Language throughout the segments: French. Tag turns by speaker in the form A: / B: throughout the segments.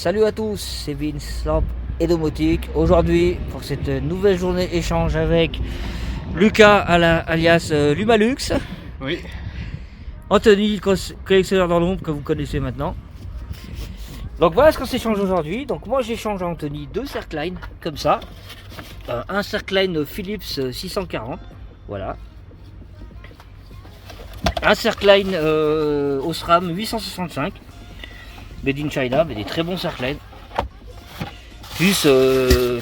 A: Salut à tous, c'est Vince Lamp et Domotique. Aujourd'hui, pour cette nouvelle journée échange avec Lucas alias Lumalux.
B: Oui.
A: Anthony, collectionneur dans l'ombre que vous connaissez maintenant. Donc voilà ce qu'on s'échange aujourd'hui. Donc moi j'échange à Anthony deux Cercline comme ça. Un Cercline Philips 640. Voilà. Un Cercline Osram 865. Made in China, mais des très bons Cercline. Plus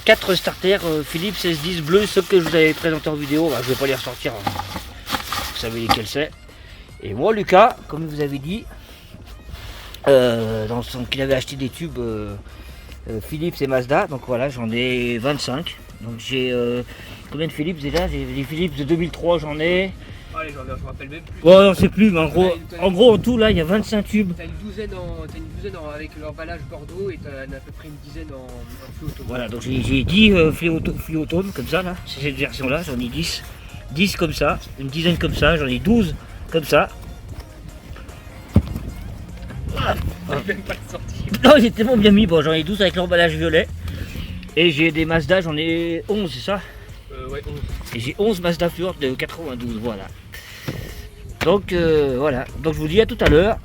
A: 4 starters Philips S10 bleus, ceux que je vous avais présentés en vidéo. Bah, je vais pas les ressortir, hein. Vous savez lesquels c'est. Et moi Lucas, comme vous avez dit, qu'il avait acheté des tubes Philips et Mazda, donc voilà, j'en ai 25. Donc j'ai combien de Philips déjà? J'ai des Philips de 2003, j'en ai.
B: Allez, je me rappelle même plus.
A: Ouais, non, c'est plus, mais en gros, en tout là, il y a 25 tubes.
B: T'as une douzaine avec l'emballage Bordeaux et t'as à peu près une dizaine en flux auto.
A: Voilà, donc j'ai 10 flux automes comme ça là, c'est cette version là, j'en ai 10. 10 comme ça, une dizaine comme ça, j'en ai 12 comme ça.
B: Même pas le sortir.
A: Non, j'ai tellement bien mis, bon j'en ai 12 avec l'emballage violet. Et j'ai des Mazda, j'en ai 11, c'est ça?
B: Ouais, 11.
A: Et j'ai 11 Mazda Flirt de 92, voilà. Donc voilà, donc je vous dis à tout à l'heure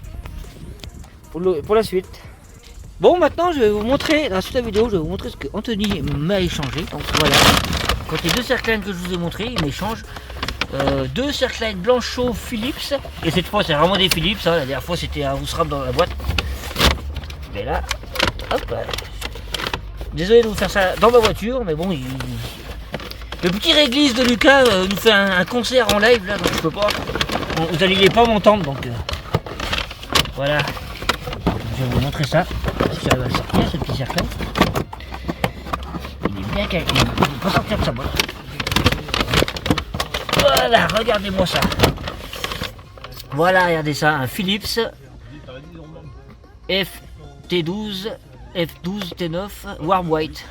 A: pour la suite. Bon, maintenant je vais vous montrer, dans la suite de la vidéo, je vais vous montrer ce que Anthony m'a échangé. Donc voilà, quand les deux Cercline que je vous ai montré, il m'échange deux Cercline Blanchot Philips. Et cette fois c'est vraiment des Philips, hein. La dernière fois c'était un Osram dans la boîte. Mais là, hop, désolé de vous faire ça dans ma voiture, mais bon, le petit réglisse de Lucas nous fait un concert en live là, donc je peux pas. Bon, vous n'alliez pas m'entendre, donc voilà. Je vais vous montrer ça. Si j'arrive à le sortir, ce petit cercle. Il est bien calé. Il ne peut pas sortir de sa boîte. Voilà, regardez-moi ça. Voilà, regardez ça, un Philips FT12, F12 T9 Warm White.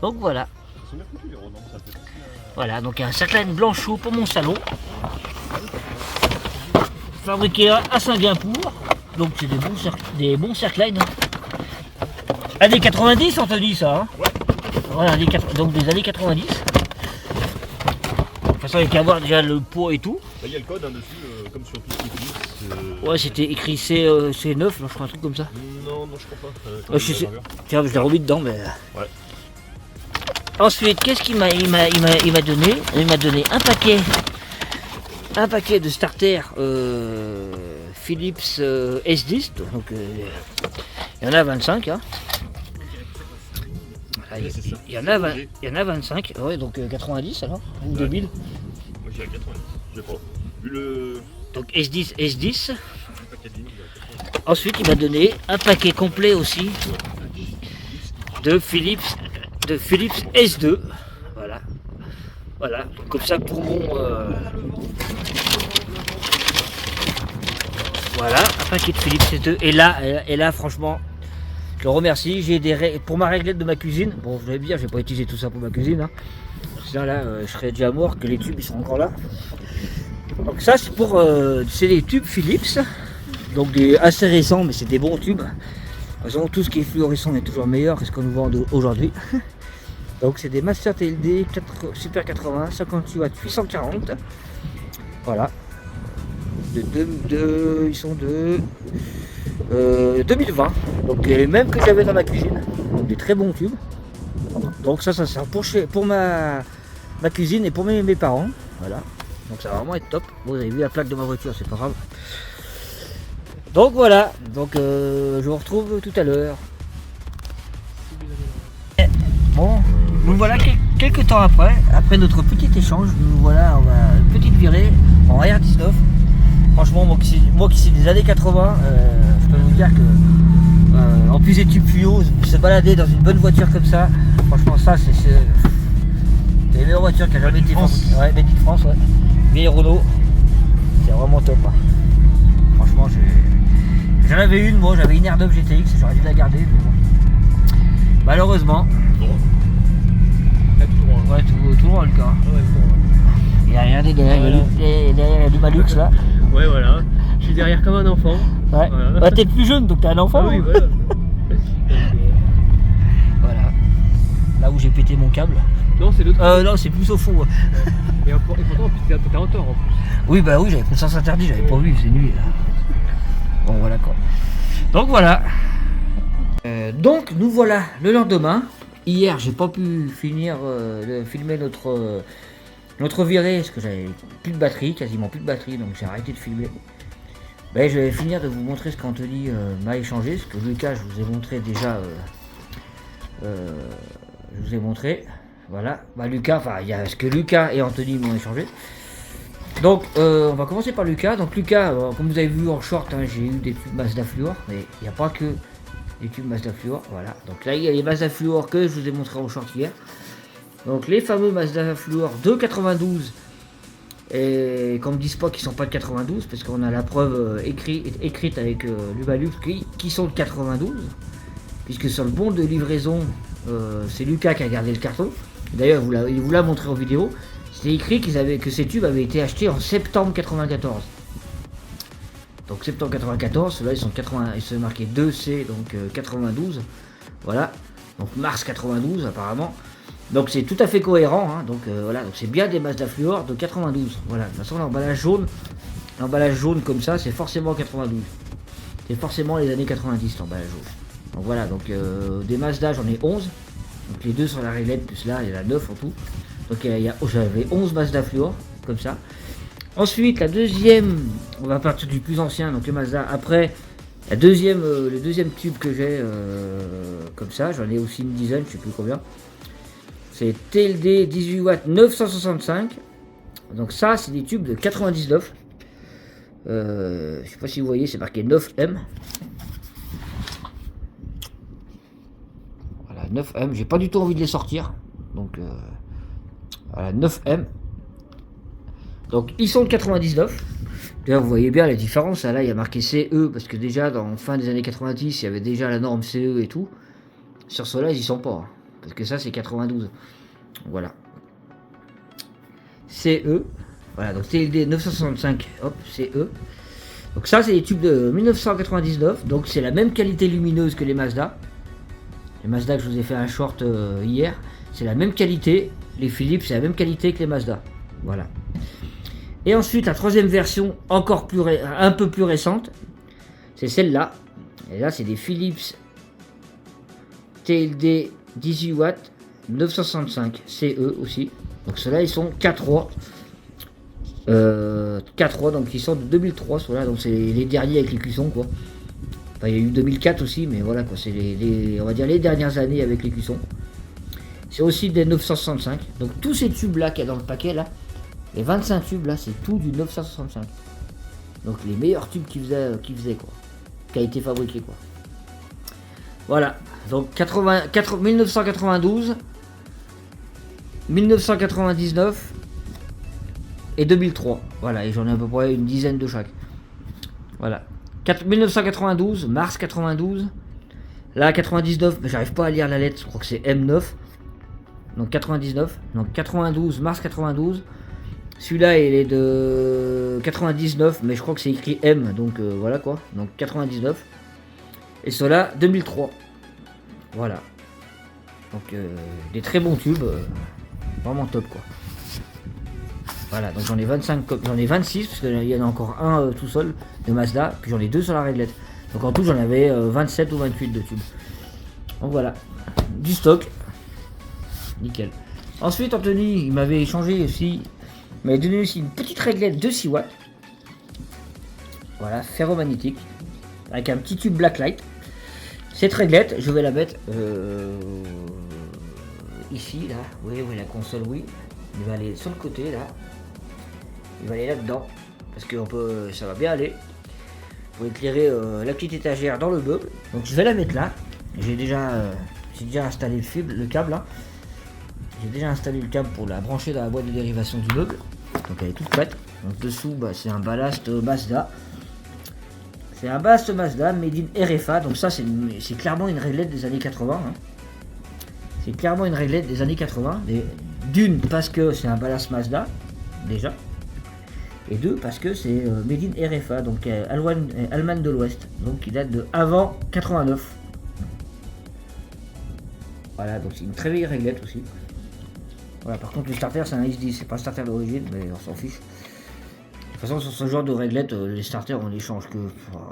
A: Donc voilà. Voilà, donc un Cercline Blanchot pour mon salon. Fabriqué à Singapour. Donc c'est des bons Cercline. Années 90, Anthony, ça. Hein, ouais. Voilà, donc des années 90. De toute façon, il y a qu'à voir déjà le poids et tout.
C: Il y a le code dessus, comme sur tout ce qui est.
A: Ouais, c'était écrit C9, je crois, un truc comme ça.
C: Non, je crois pas.
A: Tiens, je l'ai remis dedans, mais.
C: Ouais.
A: Ensuite, qu'est-ce qu'il m'a donné? Il m'a donné un paquet de starters Philips S10. Donc il y en a 25. Hein. Voilà, il y en a 25. Ouais, donc 90 alors, ou 2000.
C: Moi j'ai à 90, je sais pas. Vu le.
A: Donc S10. Ensuite, il m'a donné un paquet complet aussi de Philips S2. Voilà, donc comme ça pour mon voilà, un paquet de Philips S2. Et là franchement, je le remercie. J'ai pour ma réglette de ma cuisine. Bon, je vais bien, je vais pas utiliser tout ça pour ma cuisine, hein. Sinon là, je serais déjà mort, que les tubes ils sont encore là. Donc ça c'est c'est des tubes Philips. Donc des assez récents, mais c'est des bons tubes. De toute façon, tout ce qui est fluorescent est toujours meilleur que ce qu'on nous vend aujourd'hui. Donc c'est des Master TLD Super 80, 58 watts 840. Voilà. Ils sont de 2020. Donc les mêmes que j'avais dans ma cuisine. Donc des très bons tubes. Donc ça sert pour ma cuisine et pour mes parents. Voilà. Donc ça va vraiment être top. Bon, vous avez vu la plaque de ma voiture, c'est pas grave. Donc voilà. Donc je vous retrouve tout à l'heure. Bon. Nous voilà quelques temps après notre petit échange, nous voilà, on va une petite virée en R19. Franchement, moi qui suis des années 80, je peux vous dire que en plus des tubes fluo, se balader dans une bonne voiture comme ça, franchement ça c'est les meilleures voitures qui a jamais été fabriquées. Ouais, Made in France, ouais. Vieille Renault, c'est vraiment top. Hein. Franchement, j'en avais une, moi j'avais une R9 GTX, j'aurais dû la garder, mais bon. Malheureusement. Ouais, tout droit le cas. Il a regardé derrière du Malux là.
B: Ouais, voilà. Je suis derrière comme un enfant.
A: Ouais.
B: Voilà.
A: Bah, t'es plus jeune donc t'es un enfant.
B: Ah oui,
A: hein.
B: voilà.
A: câble.
B: Non, c'est l'autre.
A: Non, c'est plus au fond. Ouais.
B: Et pourtant, t'as en tort en plus.
A: Oui, bah oui, j'avais pris le sens interdit, j'avais pas vu, c'est nuit là. Bon, voilà quoi. Donc voilà. Donc nous voilà le lendemain. Hier, j'ai pas pu finir de filmer notre virée parce que j'avais plus de batterie, quasiment plus de batterie, donc j'ai arrêté de filmer. Ben, je vais finir de vous montrer ce qu'Anthony m'a échangé, ce que Lucas, je vous ai montré déjà. Je vous ai montré. Voilà. Bah, Lucas, enfin, il y a ce que Lucas et Anthony m'ont échangé. Donc, on va commencer par Lucas. Donc, Lucas, comme vous avez vu en short, hein, j'ai eu des tubes Mazda Fluor, mais il n'y a pas que les tubes Mazda Fluor. Voilà. Donc là, il y a les Mazda Fluor que je vous ai montré en short hier. Donc, les fameux Mazda Fluor de 92. Et qu'on me dise pas qu'ils sont pas de 92, parce qu'on a la preuve écrite avec l'Ubalux qui sont de 92, puisque sur le bon de livraison, c'est Lucas qui a gardé le carton. D'ailleurs, il vous l'a montré en vidéo. C'était écrit que ces tubes avaient été achetés en septembre 94. Donc septembre 94, ceux-là ils sont 80, ils sont marqués 2C, donc 92. Voilà. Donc mars 92 apparemment. Donc c'est tout à fait cohérent, hein. Donc voilà, donc c'est bien des Mazda Fluor de 92. Voilà, de toute façon l'emballage jaune comme ça, c'est forcément 92. C'est forcément les années 90 l'emballage jaune. Donc voilà, donc des Mazda j'en ai 11. Donc les deux sur la réglette, plus là il y en a 9 en tout. Donc j'avais 11 Mazda Fluor, comme ça. Ensuite la deuxième, on va partir du plus ancien, donc le Mazda. Après le deuxième tube que j'ai comme ça, j'en ai aussi une dizaine, je sais plus combien. C'est TLD 18 watts 965. Donc ça c'est des tubes de 99. Je sais pas si vous voyez, c'est marqué 9M. Voilà, 9M, j'ai pas du tout envie de les sortir. Donc voilà, 9M. Donc ils sont de 99. D'ailleurs vous voyez bien la différence, là il y a marqué CE, parce que déjà dans fin des années 90 il y avait déjà la norme CE et tout. Sur ceux-là ils y sont pas, hein, parce que ça c'est 92. Voilà. CE. Voilà, donc TLD 965, hop, CE. Donc ça c'est des tubes de 1999, donc c'est la même qualité lumineuse que les Mazda. Les Mazda que je vous ai fait un short hier, c'est la même qualité. Les Philips c'est la même qualité que les Mazda. Voilà. Et ensuite la troisième version, encore un peu plus récente, c'est celle-là. Et là c'est des Philips TLD 18 watts 965 CE aussi. Donc ceux-là ils sont 4.3. 4.3, donc ils sont de 2003 ceux-là, donc c'est les derniers avec les cuissons quoi. Enfin, il y a eu 2004 aussi, mais voilà quoi, c'est on va dire les dernières années avec les cuissons. C'est aussi des 965. Donc tous ces tubes là qu'il y a dans le paquet là, les 25 tubes là, c'est tout du 965. Donc les meilleurs tubes qui faisaient quoi, qui a été fabriqué quoi. Voilà, donc 1992, 1999 et 2003. Voilà, et j'en ai à peu près une dizaine de chaque. Voilà. 1992, mars 92. Là, 99, mais j'arrive pas à lire la lettre, je crois que c'est M9. Donc 99. Donc 92, mars 92. Celui-là, il est de 99, mais je crois que c'est écrit M, donc voilà quoi. Donc 99. Et cela 2003. Voilà. Donc des très bons tubes. Vraiment top quoi. Voilà, donc j'en ai 25, j'en ai 26, parce qu'il y en a encore un tout seul de Mazda, puis j'en ai 2 sur la réglette. Donc en tout j'en avais 27 ou 28 de tubes. Donc voilà, du stock. Nickel. Ensuite Anthony, il m'avait échangé aussi, il m'avait donné aussi une petite réglette de 6 watts. Voilà, ferromagnétique, avec un petit tube Blacklight. Cette réglette, je vais la mettre ici, là. Oui, la console, oui. Il va aller sur le côté, là. Il va aller là-dedans, parce que ça va bien aller pour éclairer la petite étagère dans le meuble. Donc je vais la mettre là. J'ai déjà installé le câble là. J'ai déjà installé le câble pour la brancher dans la boîte de dérivation du meuble. Donc elle est toute prête. Donc dessous, c'est un ballast Mazda. C'est un ballast Mazda made in RFA. Donc ça c'est clairement une réglette des années 80. Hein. C'est clairement une réglette des années 80. D'une parce que c'est un ballast Mazda déjà. Et deux parce que c'est made in RFA, donc Allemagne de l'Ouest, donc qui date de avant 89. Voilà, donc c'est une très vieille réglette aussi. Voilà, par contre le starter c'est un S10, c'est pas un starter d'origine, mais on s'en fiche. De toute façon sur ce genre de réglette, les starters on les change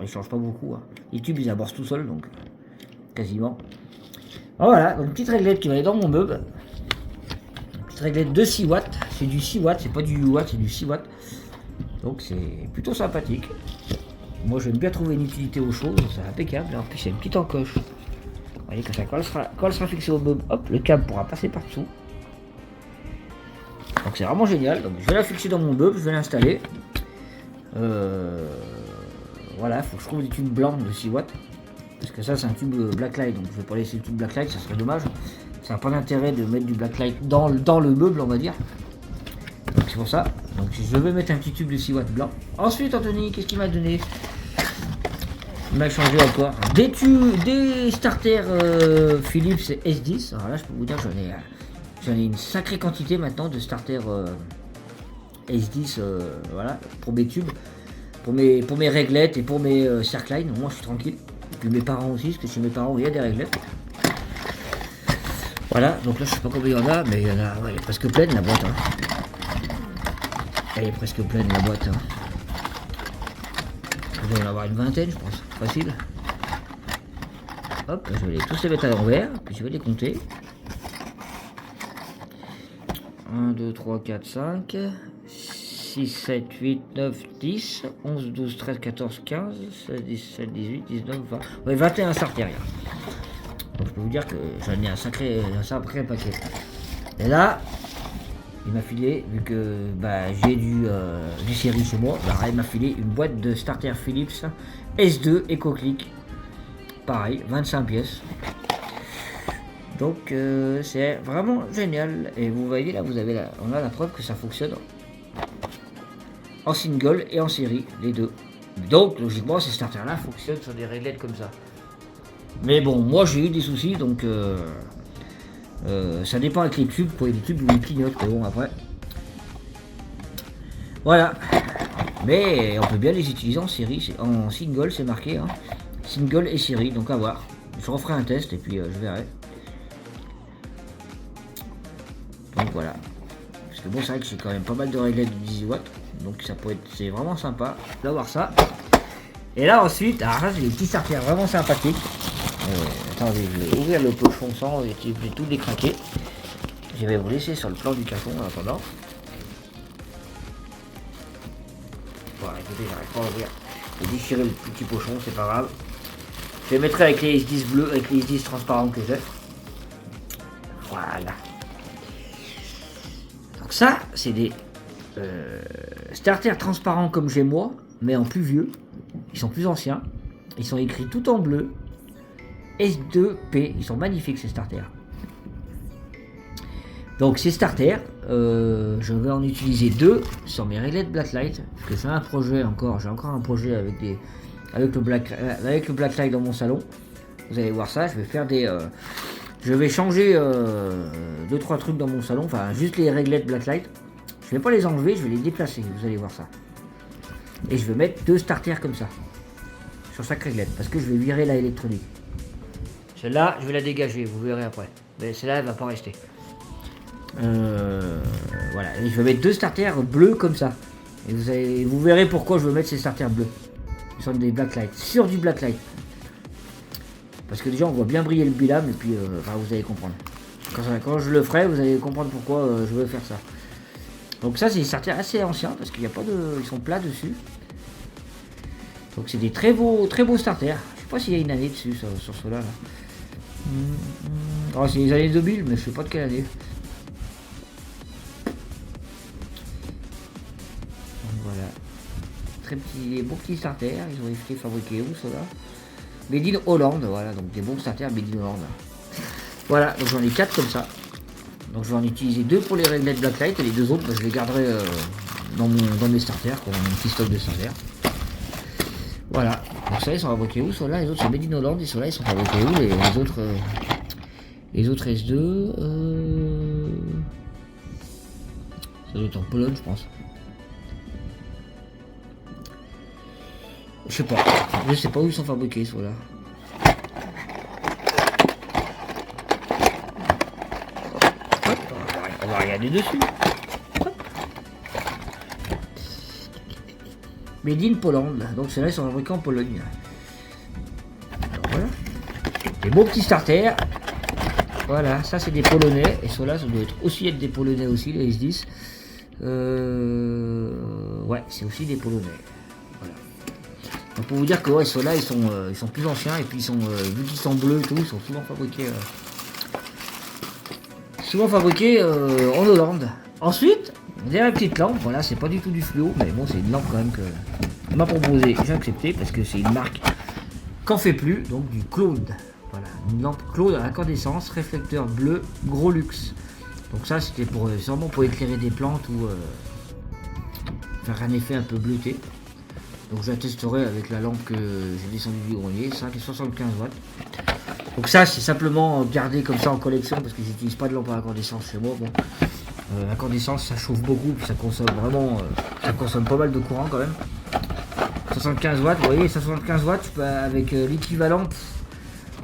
A: ils changent pas beaucoup. Hein. Les tubes ils amorcent tout seuls donc quasiment. Voilà, donc une petite réglette qui va aller dans mon meuble. Une petite réglette de 6 watts, c'est du 6 watts, c'est pas du 8 watts, c'est du 6 watts. Donc c'est plutôt sympathique. Moi j'aime bien trouver une utilité aux choses, c'est impeccable. En plus c'est une petite encoche. Vous voyez que ça, quand elle sera fixée au meuble, hop, le câble pourra passer par dessous. Donc c'est vraiment génial. Donc je vais la fixer dans mon meuble, je vais l'installer. Voilà, il faut que je trouve des tubes blancs de 6 watts. Parce que ça c'est un tube Blacklight, donc je vais pas laisser le tube Blacklight, ça serait dommage. Ça n'a pas d'intérêt de mettre du Blacklight dans le meuble on va dire. Donc c'est pour ça. Donc je vais mettre un petit tube de 6 watts blanc. Ensuite Anthony, qu'est-ce qu'il m'a donné? Il m'a changé encore des starters Philips S10. Alors là je peux vous dire j'en ai une sacrée quantité maintenant de starters S10 voilà, pour mes tubes, pour mes réglettes et pour mes circlines. Moi je suis tranquille. Et puis mes parents aussi, parce que chez mes parents il y a des réglettes. Voilà, donc là je sais pas combien il y en a, mais il y en a, ouais, elle est presque pleine la boîte. Hein. Elle est presque pleine la boîte. Hein. Il doit y en avoir une vingtaine je pense, facile. Hop, je vais tous les mettre à l'envers, puis je vais les compter. 1, 2, 3, 4, 5, 6, 7, 8, 9, 10, 11, 12, 13, 14, 15, 16, 17, 18, 19, 20. Ouais, 21 starters. Donc je peux vous dire que j'en ai un sacré paquet. Et là, il m'a filé, vu que j'ai du série chez moi, il m'a filé une boîte de starter Philips S2 EcoClick. Pareil, 25 pièces. Donc c'est vraiment génial. Et vous voyez là, on a la preuve que ça fonctionne en single et en série, les deux. Donc logiquement ces starters là fonctionnent sur des réglettes comme ça. Mais bon, moi j'ai eu des soucis, donc ça dépend avec les tubes. Pour les tubes ils clignotent, mais bon après. Voilà. Mais on peut bien les utiliser en série, en single c'est marqué. Hein. Single et série, donc à voir. Je referai un test et puis je verrai. Donc voilà. Parce que bon, c'est vrai que c'est quand même pas mal de réglettes de 18 watts. Donc ça peut être, c'est vraiment sympa d'avoir ça. Et là ensuite, alors là j'ai des petits starters vraiment sympathiques. Attendez, je vais ouvrir le pochon sans et je vais tout décraquer. Je vais vous laisser sur le plan du cafon en attendant. Bon écoutez, j'arrive pas à ouvrir. Je vais déchirer le petit pochon, c'est pas grave. Je les mettrai avec les S10 bleus, avec les S10 transparents que j'ai. Voilà. Donc ça, c'est des starters transparents comme j'ai moi, mais en plus vieux. Ils sont plus anciens. Ils sont écrits tout en bleu. S2P. Ils sont magnifiques ces starters. Donc ces starters, je vais en utiliser 2 sur mes réglettes Blacklight. Parce que c'est un projet encore. J'ai encore un projet avec le Blacklight dans mon salon. Vous allez voir ça. Je vais faire je vais changer 2-3 trucs dans mon salon. Enfin juste les réglettes Blacklight. Je vais pas les enlever, je vais les déplacer, vous allez voir ça. Et je vais mettre 2 starters comme ça. Sur chaque réglette, parce que je vais virer la électronique. Celle-là, je vais la dégager, vous verrez après. Mais celle-là, elle va pas rester. Voilà, et je vais mettre 2 starters bleus comme ça. Et vous verrez pourquoi je veux mettre ces starters bleus. Ils sont des Blacklight, sur du Blacklight. Parce que déjà, on voit bien briller le bilam, et puis vous allez comprendre. Quand je le ferai, vous allez comprendre pourquoi je veux faire ça. Donc ça c'est des starters assez anciens parce qu'il n'y a pas de. Ils sont plats dessus. Donc c'est des très beaux starters. Je sais pas s'il y a une année dessus sur ceux-là. Là. Oh, c'est les années 2000, mais je sais pas de quelle année. Donc voilà. Très petits, bons petits starters. Ils ont été fabriqués où ceux-là? Made in Hollande, voilà, donc des bons starters Made in Hollande. Voilà, donc j'en ai 4 comme ça. Donc je vais en utiliser 2 pour les réglettes Blacklight et les 2 autres je les garderai dans mes starters, quoi, mon petit stock de starters. Voilà, donc ça ils sont fabriqués où ceux-là? Les autres sont Made in Hollande et ceux-là ils sont fabriqués où? Les autres S2 ça doit être en Pologne je pense. Je sais pas où ils sont fabriqués ceux-là. On va regarder dessus. Hop. Made in Poland, donc ceux-là ils sont fabriqués en Pologne. Alors, voilà. Des beaux petits starters. Voilà, ça c'est des Polonais, et ceux-là ça doit aussi être des Polonais aussi, les S10. Ouais, c'est aussi des Polonais. Voilà. Donc pour vous dire que ouais, ceux-là ils sont plus anciens, et puis ils sont, vu qu'ils sont bleus et tout, ils sont souvent fabriqués en Hollande. Ensuite, dernière petite lampe, voilà, c'est pas du tout du fluo, mais bon, c'est une lampe quand même que m'a proposé, j'ai accepté parce que c'est une marque qu'en fait plus, donc du Claude. Voilà, une lampe Claude à incandescence, réflecteur bleu, gros luxe. Donc ça c'était pour sûrement pour éclairer des plantes ou faire un effet un peu bleuté. Donc je la testerai avec la lampe que j'ai descendue du grenier, 5 et 75 watts. Donc ça c'est simplement gardé comme ça en collection parce que j'utilise pas de lampe à incandescence chez moi. Bon, l'incandescence ça chauffe beaucoup, puis ça consomme vraiment, ça consomme pas mal de courant quand même. 75 watts, vous voyez, 75 watts avec l'équivalent.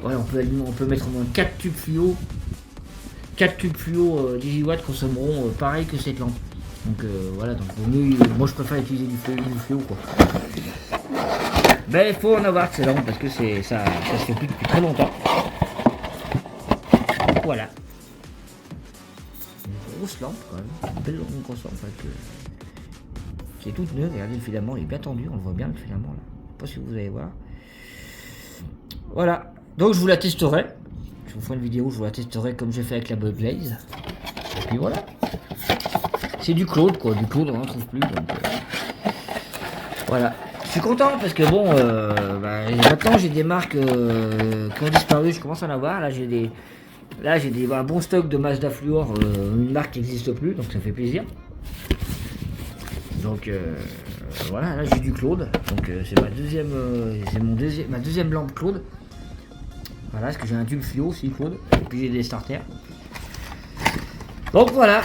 A: Ouais, on peut mettre au moins 4 tubes fluo. 4 tubes fluo 18 watts consommeront pareil que cette lampe. Donc voilà, donc moi je préfère utiliser du fluo quoi. Mais il faut en avoir de ces lampes parce que ça se fait plus depuis très longtemps. Voilà. Une grosse lampe quand même, une belle lampe grosse lampe qui est toute neuve. Regardez, le filament il est bien tendu, on le voit bien le filament là. Je sais pas si vous allez voir. Voilà. Donc je vous la testerai. Je vous ferai une vidéo, je vous la testerai comme j'ai fait avec la Bud Glaze. Et puis voilà. C'est du Claude quoi, du Claude on n'en trouve plus. Donc, voilà. Je suis content parce que bon, maintenant j'ai des marques qui ont disparu, je commence à en avoir. Là j'ai un bon stock de Mazda Fluor, une marque qui n'existe plus, donc ça fait plaisir. Donc voilà, là j'ai du Claude. Donc c'est ma deuxième lampe Claude. Voilà, parce que j'ai un tube fluo aussi Claude, et puis j'ai des starters. Donc voilà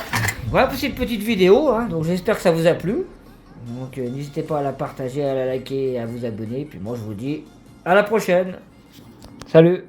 A: pour cette petite vidéo, hein. Donc j'espère que ça vous a plu. Donc n'hésitez pas à la partager, à la liker, à vous abonner. Puis moi je vous dis à la prochaine. Salut.